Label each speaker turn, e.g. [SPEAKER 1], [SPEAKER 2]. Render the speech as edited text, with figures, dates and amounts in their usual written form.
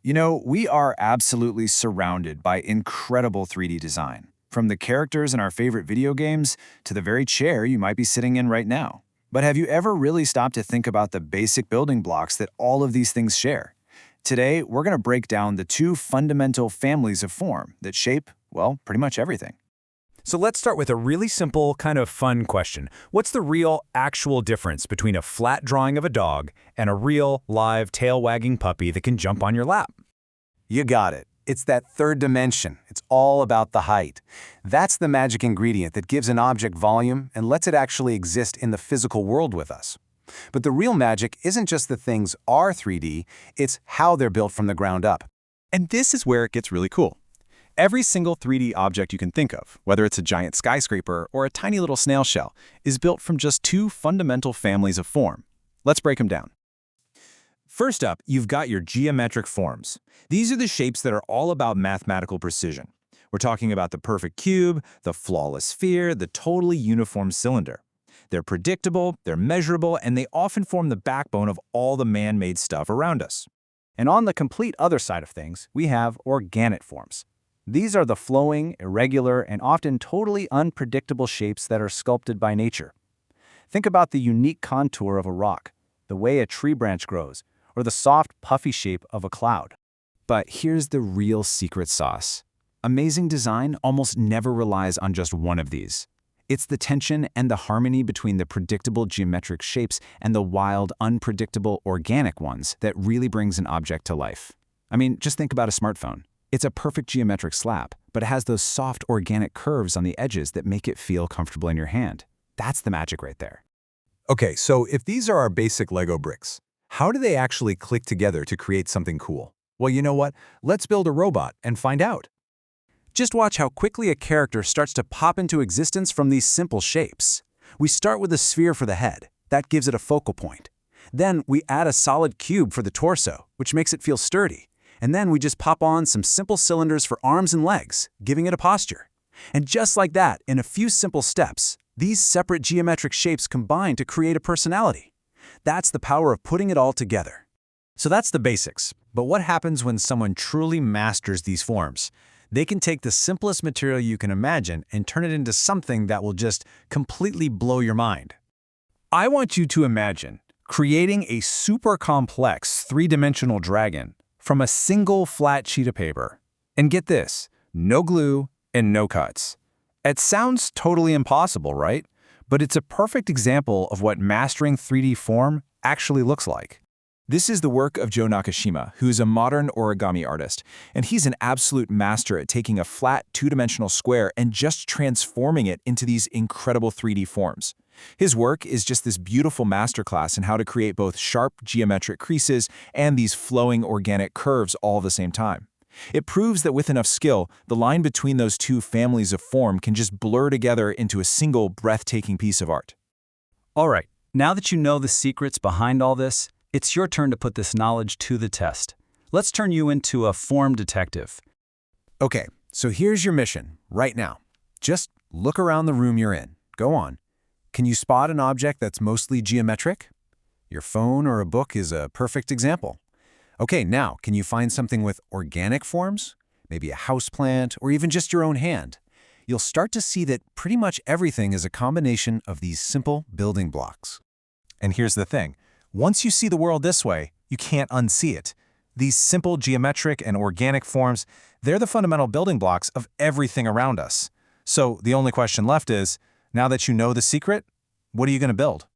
[SPEAKER 1] You know, we are absolutely surrounded by incredible 3D design, from the characters in our favorite video games to the very chair you might be sitting in right now. But have you ever really stopped to think about the basic building blocks that all of these things share? Today, we're going to break down the two fundamental families of form that shape, well, pretty much everything.
[SPEAKER 2] So let's start with a really simple, kind of fun question. What's the real, actual difference between a flat drawing of a dog and a real, live, tail-wagging puppy that can jump on your lap?
[SPEAKER 3] You got it. It's that third dimension. It's all about the height. That's the magic ingredient that gives an object volume and lets it actually exist in the physical world with us. But the real magic isn't just that things are 3D, it's how they're built from the ground up.
[SPEAKER 4] And this is where it gets really cool. Every single 3D object you can think of, whether it's a giant skyscraper or a tiny little snail shell, is built from just two fundamental families of form. Let's break them down.
[SPEAKER 2] First up, you've got your geometric forms. These are the shapes that are all about mathematical precision. We're talking about the perfect cube, the flawless sphere, the totally uniform cylinder. They're predictable, they're measurable, and they often form the backbone of all the man-made stuff around us.
[SPEAKER 5] And on the complete other side of things, we have organic forms. These are the flowing, irregular, and often totally unpredictable shapes that are sculpted by nature. Think about the unique contour of a rock, the way a tree branch grows, or the soft, puffy shape of a cloud.
[SPEAKER 1] But here's the real secret sauce. Amazing design almost never relies on just one of these. It's the tension and the harmony between the predictable geometric shapes and the wild, unpredictable organic ones that really brings an object to life. I mean, just think about a smartphone. It's a perfect geometric slab, but it has those soft organic curves on the edges that make it feel comfortable in your hand. That's the magic right there.
[SPEAKER 6] Okay, so if these are our basic Lego bricks, how do they actually click together to create something cool? Well, you know what? Let's build a robot and find out.
[SPEAKER 3] Just watch how quickly a character starts to pop into existence from these simple shapes. We start with a sphere for the head. That gives it a focal point. Then we add a solid cube for the torso, which makes it feel sturdy. And then we just pop on some simple cylinders for arms and legs, giving it a posture. And just like that, in a few simple steps, these separate geometric shapes combine to create a personality. That's the power of putting it all together.
[SPEAKER 2] So that's the basics. But what happens when someone truly masters these forms? They can take the simplest material you can imagine and turn it into something that will just completely blow your mind. I want you to imagine creating a super complex three-dimensional dragon from a single flat sheet of paper. And get this, no glue and no cuts. It sounds totally impossible, right? But it's a perfect example of what mastering 3D form actually looks like.
[SPEAKER 4] This is the work of Joe Nakashima, who is a modern origami artist, and he's an absolute master at taking a flat, two-dimensional square and just transforming it into these incredible 3D forms. His work is just this beautiful masterclass in how to create both sharp geometric creases and these flowing organic curves all at the same time. It proves that with enough skill, the line between those two families of form can just blur together into a single breathtaking piece of art.
[SPEAKER 5] All right, now that you know the secrets behind all this, it's your turn to put this knowledge to the test. Let's turn you into a form detective.
[SPEAKER 3] Okay, so here's your mission right now. Just look around the room you're in. Go on. Can you spot an object that's mostly geometric? Your phone or a book is a perfect example. Okay, now, can you find something with organic forms? Maybe a houseplant or even just your own hand. You'll start to see that pretty much everything is a combination of these simple building blocks.
[SPEAKER 6] And here's the thing. Once you see the world this way, you can't unsee it. These simple geometric and organic forms, they're the fundamental building blocks of everything around us. So the only question left is, now that you know the secret, what are you going to build?